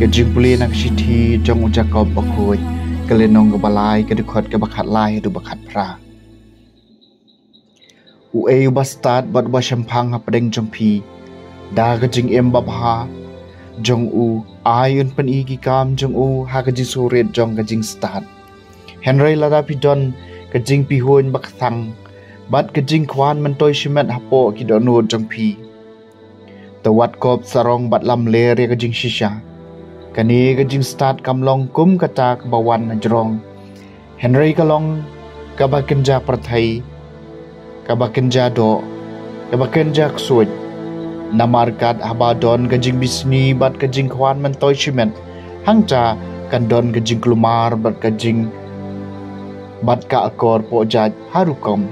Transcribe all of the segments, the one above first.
ke jing puli nak sithi jong ujakop bakoi ke lenong ke balai ke dekhot ke bakat lai du bakat pra u e bastad bat ba shampang padeng jompi da ke jing em babha jong u ayun pen igi kam jong u ha ke jing suret jong ke jing start Henry lada pidon ke jing pi huan bak thang bat ke jing kwan man toy shimet hapo ki do no jong pi to wat kop sarong bat lam le re ke jing shisha kani ke jing start kam long kum kata ke bawan jrong Henry kalong ka ba kenja prathai ka ba kenja do ka ba kenja ksuj namarkat habadon ke jing bisni bat ke jing kwan man toy shimet hangja kan don ke jing klumar bat ke jing bat ka akor po jaj harukom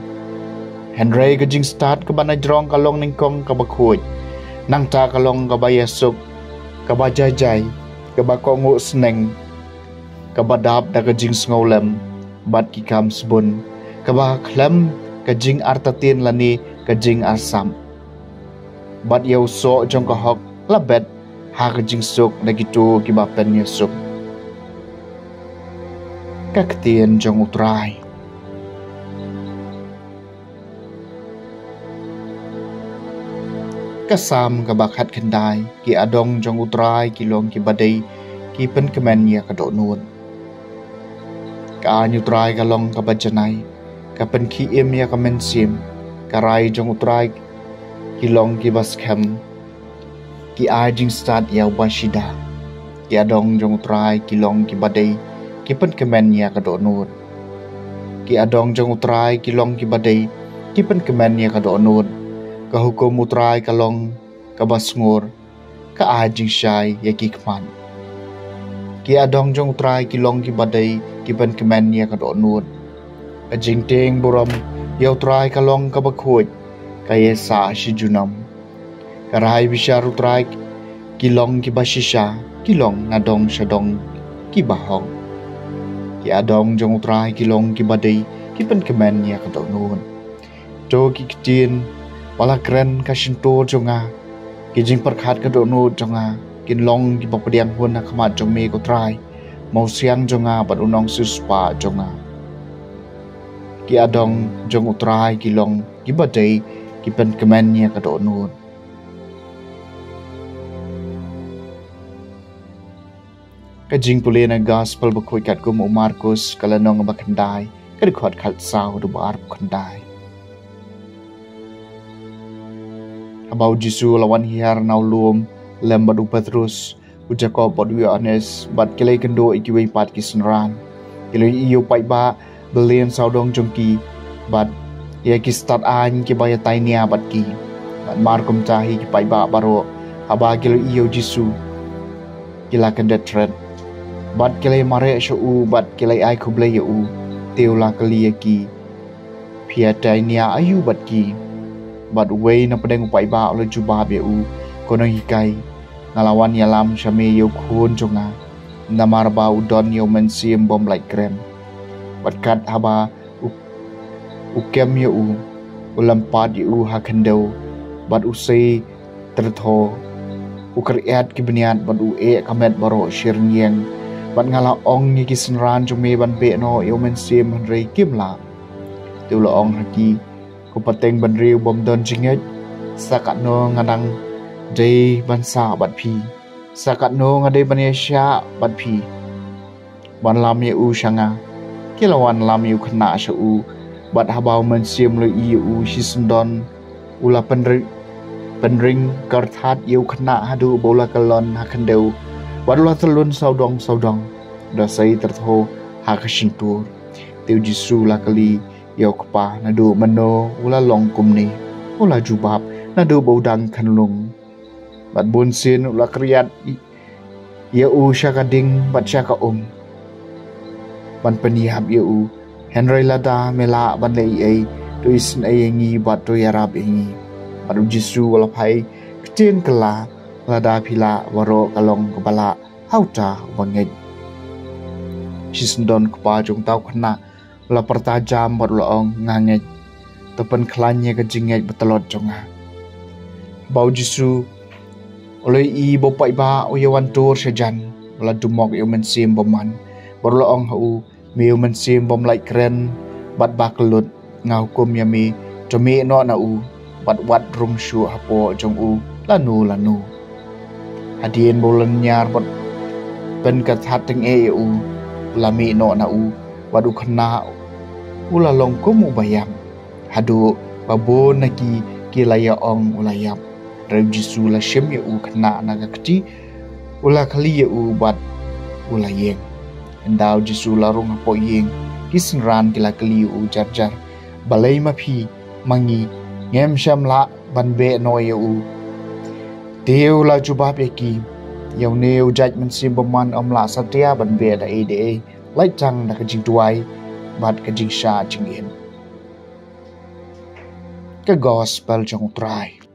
Henry ke jing start ke bana jrong kalong ningkong ka bakhuj nang ta kalong ka bayasuk ka ba jajai ka ba kongu sneng ka ba dab da ka jing sngolem bat ki kam sbun ka ba khlem ka jing artatin lani ka jing asam bat yau so jong ka hok labet ha ka jing suk na gitu ki ba pen yasuk kaktian jong utrai kasam ka bakhat khandai ki adong jong utrai ki long ki badai ki pen kemen ya ka do nun ka anyu trai ka long ka bajanai ka pen ki em ya ka men sim ka rai jong utrai ki long ki bas khem ki ajing start ya bashida ki adong jong utrai ki long ki badai ki pen kemen ya ka do nun ki adong jong utrai ki long ki badai ki pen kemen ya ka do nun ka hukum utrai ka long ka basngur ka ajing shai ya ki kman ki adong jong utrai ki long ki badai ki pen kemen ya ka do nun ka jing teng buram ya utrai ka long ka bakhuj ka ye sa shi junam ka rai bishar utrai ki long ki bashisha ki long nadong shadong ki bahong ki adong jong utrai ki long ki badai ki pen kemen ya ka do nun to ki kitin wala kren ka shinto jonga ki jing perkhat ka do no jonga kin long ki bapdiang hun na khama jong me ko trai mau siang jonga bat unong suspa jonga ki adong jong utrai ki long ki badai ki pen kemen ya ka do no ka jing pulena gospel bakoi kat ko mo Marcos kala nong bakandai ka khot khat saw do bar khandai abau Jisu lawan hiar nau luom lem badu Petrus ujakob badu Yohanes bat kelai kendo ikiwei pat kisnran kelai iyo pai ba belian saudong jongki bat ya ki start an ki baya tainia bat ki bat markum tahi ki pai ba baro aba kelai iyo Jisu kila kendet tret bat kelai mare shu bat kelai ai kublai u teula kali ki pia tainia ayu bat ki bat wei na pedeng upai ba ole juba be u kono hikai ngalawan yalam shame yo khun jonga namar ba udon yo mensim bom like krem bat kat haba u kem yo u ulam pat yo ha khandeu bat u sei tertho u kriat ki bniat bat u e kamet baro shirnyeng bat ngala ong ni ki snran jome ban be no yo mensim rei kimla tu lo ong haki ko pateng ban riu bom don jinget sakat no ngadang dei ban sa bat phi sakat no ngadei ban sha bat phi ban lam ye u shanga kilawan lam yu khna sha u bat habau men sim lo i u shisndon ula penring karthat yu khna hadu bola kalon ha khandeu bat la telun saudong da sai tertho ha khshintur tiu Jisu la kali yo kpa nadu mano ula long kumni ula jubab nadu baudang khanlung bat bun sin ula kriat ya u shakading bat shaka ban penihab ya u Henry lada mela ban lei ai tu isin ai ngi bat tu yarab ngi bat Jisu wala phai ktin kala lada phila waro kalong kepala hauta wangai sisndon kpa jong tau khna la pertajam bot loong ngangej tepen klanye ke jingej betelot jonga bau Jisu oleh i bopai ba oyawan tur sejan la dumok eu men sim boman borlo ong hu meu men sim bom lai kren bat baklut ngau kum yami tomi no na u bat wat rum shu hapo jong u lanu hadien bolan nyar bot pen ka that teng e u lami no na u wadu khna ula long kum u bayam hadu babo naki kilaya ong ulayap rem jisu la shem ye u khna na ka kti ula khali ye u bat ulayeng endau jisu la rong hapo yeng kisran kila kali u jar balai ma phi mangi ngem sham la ban be no ye u deu la juba pe ki yau neu judgment sim boman om la satya ban be da e de lai chang da ka jing tuai bat ka jing sha jing in ka gospel jong trai